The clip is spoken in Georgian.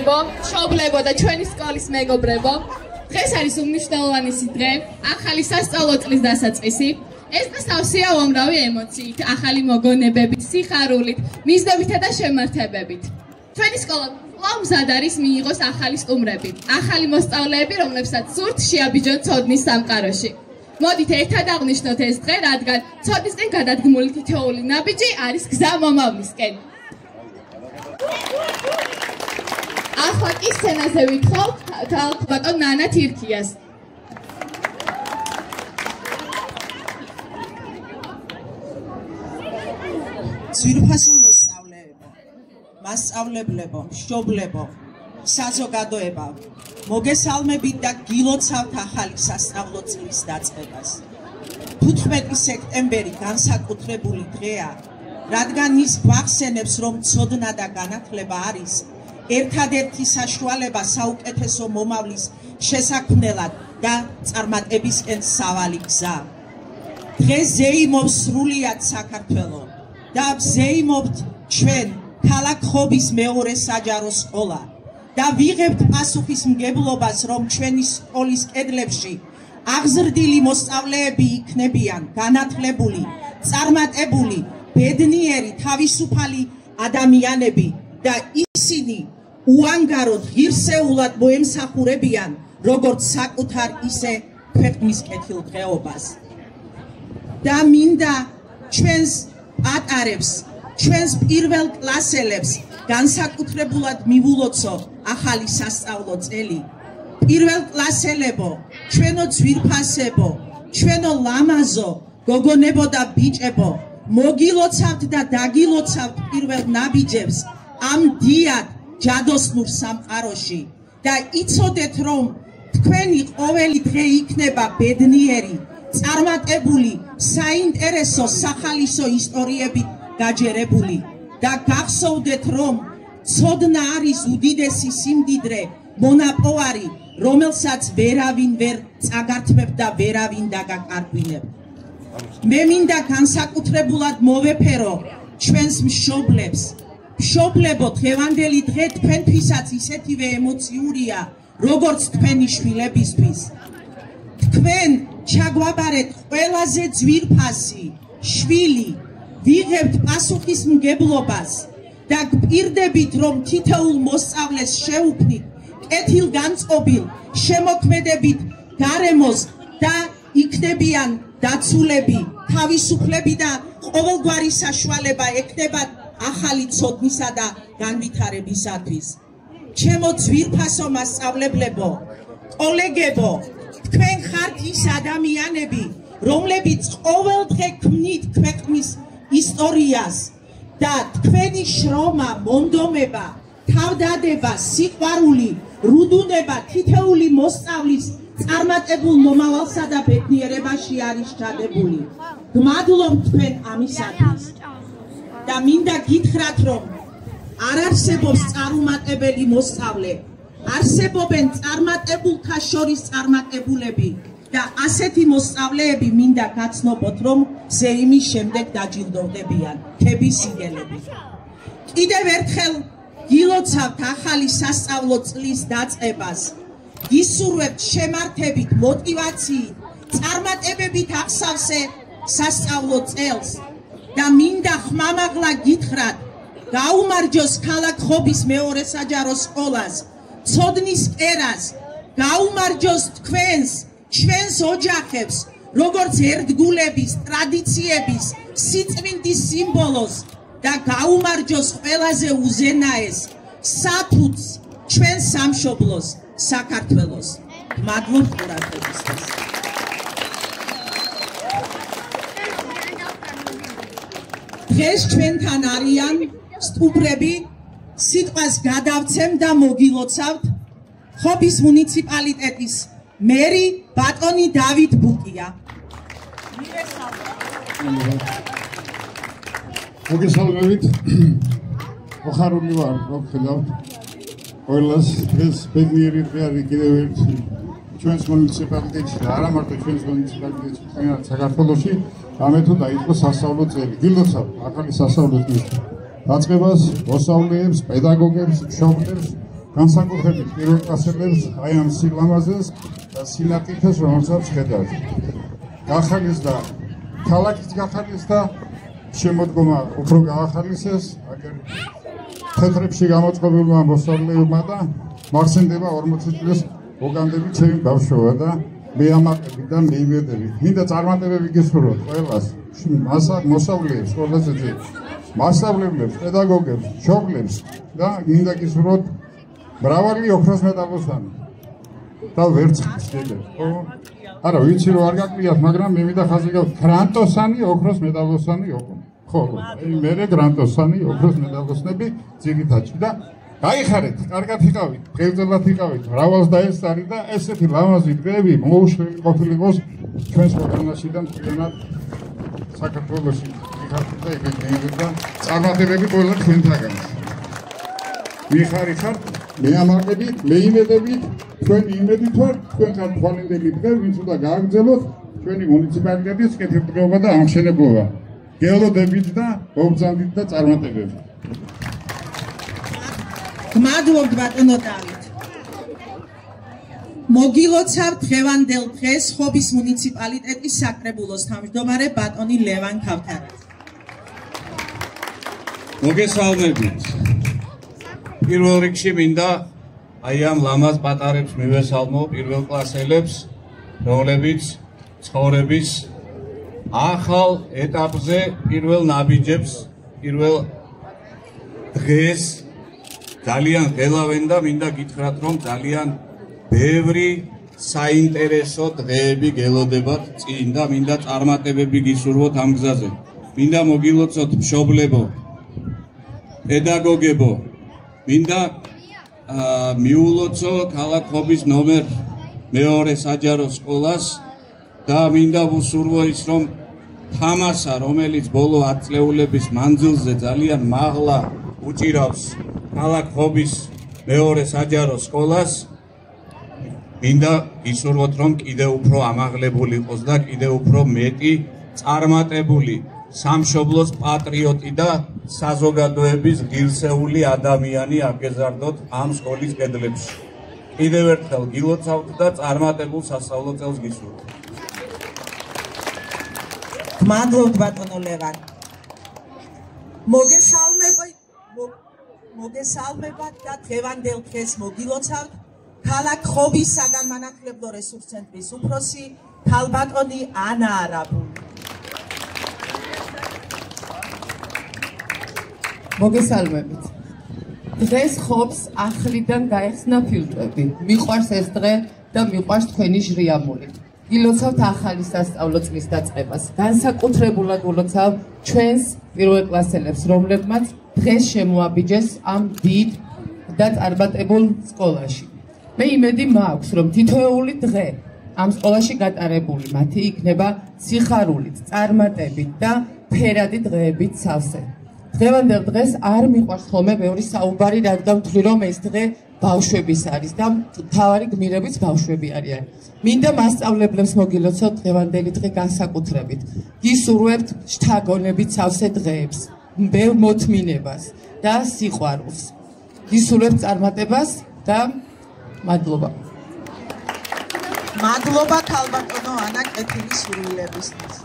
მშობლებო და ჩვენი სკოლის მეგობრებო, დღეს არის უმნიშვნელოვანესი დღე, ახალი სასწავლო წლის დასაწყისი. ეს დასავსეა უამრავი ემოციით, ახალი მოგონებებით, სიხარულით, მიზნებითა და შემართებებით. ჩვენი სკოლა კვლავ მზად არის მიიღოს ახალი სტუმრები, ახალი მოსწავლეები, რომლებსაც სურთ შეაბიჯონ ცოდნის სამყაროში. მოდით ერთად აღვნიშნოთ ეს დღე, რადგან ცოდნისკენ გადადგმული თითოეული ნაბიჯი არის გზა მომავლისკენ. ახლა კი სცენაზე ვითხოვთ ბატონ ნანა თირქიას. ძვირფასო მოსწავლეებო, მასწავლებლებო, მშობლებო, საზოგადოება, მოგესალმებით და გილოცავთ ახალი სასწავლო წლის დაწყებას. 15 სექტემბერი განსაკუთრებული დღეა, რადგან ის გვახსენებს, რომ ცოდნა და განათლება არის ერთადერთი საშუალება საუკეთესო მომავლის შესაქმნელად და წარმატებისკენ სავალი გზა. დღეს ზეიმობს სრულიად საქართველო და ზეიმობთ ჩვენ ქალაქ ხობის მეორე საჯარო სკოლა და ვიღებთ პასუხისმგებლობას, რომ ჩვენი სკოლის კედლებში აღზრდილი მოსწავლეები იქნებიან განათლებული, წარმატებული, ბედნიერი, თავისუფალი ადამიანები და ისინი უანგაროდ ღირსეულად მოემსახურებიან როგორც საკუთარ, ისე ქვეყნის კეთილდღეობას. და მინდა ჩვენს პატარებს, ჩვენს პირველ კლასელებს განსაკუთრებულად მივულოცო ახალი სასწავლო წელი. პირველ კლასელებო, ჩვენო ძვირფასებო, ჩვენო ლამაზო, გოგონებო და ბიჭებო, მოგილოცავთ და დაგილოცავთ პირველ ნაბიჯებს ამ დიად ჯადოსნურ სამყაროში და იცოდეთ, რომ თქვენი ყოველი დღე იქნება ბედნიერი, წარმატებული, საინტერესო, სახალისო ისტორიებით გაჯერებული და გახსოვდეთ, რომ ცოდნა არის უდიდესი სიმდიდრე, მონაპოვარი, რომელსაც ვერავინ ვერ წაგართმევთ და ვერავინ დაგაკარგვინებთ. მე მინდა განსაკუთრებულად მოვეფერო ჩვენს მშობლებს. მშობლებო, დღევანდელი დღე თქვენთვისაც ისეთივე ემოციურია, როგორც თქვენი შვილებისთვის. თქვენ ჩაგვაბარეთ ყველაზე ძვირფასი შვილი, ვიღებთ პასუხისმგებლობას და გპირდებით, რომ თითოეულ მოსწავლეს შეუქმნით კეთილგანწყობილ, შემოქმედებით გარემოს და იქნებიან დაცულები, თავისუფლები და ყოველგვარი საშუალება ექნებათ ახალი ცოდნისა და განვითარებისათვის. ჩემო ძვირფასო მასწავლებლებო, კოლეგებო, თქვენ ხართ ის ადამიანები, რომლებიც ყოველდღე ქმნით ქვეყნის ისტორიას და თქვენი შრომა, მონდომება, თავდადება, სიყვარული, რუდუნება თითოეული მოსწავლის წარმატებულ მომავალსა და ბედნიერებაში არის ჩადებული. გმადლობთ თქვენ ამისათვის. და მინდა გითხრათ, რომ არ არსებობს წარუმატებელი მოსწავლე, არსებობენ წარმატებულთა შორის წარმატებულები და ასეთი მოსწავლეები მინდა გაცნობოთ, რომ ზეიმის შემდეგ დაჯილდოვდებიან ქების იდელებით. კიდევ ერთხელ გილოცავთ ახალი სასწავლო წლის დაწყებას. გისურვებთ შემართებით, მოტივაციით, წარმატებებით აღსავსე სასწავლო წელს და მინდა ხმამაღლა გითხრათ, გაუმარჯოს ქალაქ ხობის მეორე საჯარო სკოლას, ცოდნის კერას, გაუმარჯოს თქვენს, ჩვენს ოჯახებს, როგორც ერთგულების, ტრადიციების, სიწმინდის სიმბოლოს და გაუმარჯოს ყველაზე უზენაეს, სათუთს, ჩვენს სამშობლოს, საქართველოს. მადლობთ ყურადღებისთვის. დღეს ჩვენთან არიან სტუმრები, სიტყვას გადავცემ და მოგილოცავთ ხობის მუნიციპალიტეტის მერი ბატონი დავით ბუკია. მოგესალმებით. მოხარული ვარ, რომ ხედავთ ყველას დღეს ბედნიერი დღე არის კიდევ ერთი ჩვენს მუნიციპალიტეტში და არა მარტო ჩვენს მუნიციპალიტეტში, არამედ საქართველოში ამეთო დაიწყო სასწავლო წელი. გილოცავ ახალი სასწავლო წლის დაწყებას მოსწავლეებს, პედაგოგებს, მშობლებს განსაკუთრებით პირველ კლასელებს აი ამ სილამაზეს და სინაკიფეს რომელსაც ხედავთ. გახალისდა ქალაქის გახალისდა შემოდგომა უფრო გაახალისეს, აგერ თეთრებში გამოწყობილმა მოსწავლეებმა და მახსენდება 40 წლის მოგამდები ჩემი ბავშვობა და მე ამაყები და მე იმედები. მინდა წარმატებები გისურვოთ ყველას, მოსწავლეებს, ყველაზე ძირ, მასწავლებლებს, პედაგოგებს, მშობლებს და მინდა გისურვოთ მრავალი ოქროს მედალოსანი და ვერცხლის გეგებს. არა, ვიცი რომ არ გაკვლიათ, მაგრამ მე მინდა ხაზი გავ გრანტოსანი, ოქროს მედალოსანი ოქო. ხო, მე გრანტოსანი, ოქროს მედალოსნები ძირითადში და გაიხარეთ, კარგად იყავით, ღერძელად იყავით, მრავალს დაესწარი და ესეთი ლამაზი დღეები მოუშველი ყოფილიყოს ჩვენს ქვეყანაში და მთლიანად საქართველოში. ვიხარით და იგეგმებით და წარმატებები ყველა თქვენთაგან. ვიხარით, მე ამაყებით, მე იმედებით, თქვენი იმედით ვარ, თქვენ ხართ თვალინდელი დღე, ვინც უნდა გააგრძელოთ ჩვენი მუნიციპალიტეტის კეთილდღეობა და ამშენებლობა. გეოლოდებით და მობრძანდით და წარმატებებით. გმადლობთ ბატონო დავით. მოგილოცავთ დღევანდელ დღეს ხობის მუნიციპალიტეტის საკრებულოს თავმჯდომარე ბატონი ლევან ქავთარაძე. მოგესალმებით. პირველ რიგში მინდა აი ამ ლამაზ პატარებს მივესალმო პირველ კლასელებს, რომლებიც ცხოვრების ახალ ეტაპზე პირველ ნაბიჯებს, პირველ დღეს ძალიან ღელავენ და მინდა გითხრათ, რომ ძალიან ბევრი საინტერესო დღეები გელოდებათ წინ და მინდა წარმატებები გისურვოთ ამ გზაზე. მინდა მოგილოცოთ მშობლებო, პედაგოგებო, მინდა მიულოცო ქალაქ ხობის ნომერ 2 საჯარო სკოლას და მინდა ვუსურვო ის, რომ თამასა, რომელიც ბოლო 10 წლეულების მანძილზე ძალიან მაღლა უჭირავს ქალაქ ხობის 2 საჯარო სკოლას, მინდა ისურვოთ, რომ კიდევ უფრო ამაღლებული იყოს და კიდევ უფრო მეტი წარმატებული სამშობლოს პატრიოტი და საზოგადოების ღირსეული ადამიანი აგეზარდოთ ამ სკოლის კედლებში. კიდევ ერთხელ გილოცავთ და წარმატებულ სასწავლო წელს გისურვებთ. გმადლობთ ბატონო ლევან. მოგესალმებათ და დღევანდელ დღეს მოგილოცავთ ქალაქ ხობის საგანმანათლებლო რესურს ცენტრის უფროსი ქალბატონი ანა არაბული. მოგესალმებით. დღეს ხობს ახლიდან გაეხსნა ფილტვები. მიყვარს ეს დღე და მიყვარს თქვენი ჟრიამული. გილოცავთ ახალი სასწავლო წლის დაწყებას. განსაკუთრებულად ულოცავ ჩვენს პირველ კლასელებს, რომლებმაც დღეს შემოაბიჯეს ამ დიდ და წარმატებულ სკოლაში. მე იმედი მაქვს, რომ თითოეული დღე ამ სკოლაში გატარებული მათი იქნება სიხარულით, წარმატებით და ფერადი დღეებით სავსე. დღევანდელ დღეს არ მიყვარს ხოლმე ბევრი საუბარი, რადგან ვთვლი, რომ ეს დღე ბავშვების არის და მთავარი გმირებიც ბავშვები არიან. მინდა მასწავლებლებს მოგილოცოთ დღევანდელი დღე განსაკუთრებით. გისურვებთ შთაგონებით სავსე დღეებს, ბევრ მოთმინებას და სიყვარულს. გისურვებთ წარმატებას და მადლობა. მადლობა ქალბატონო ანა კეთილის სურვილებისთვის.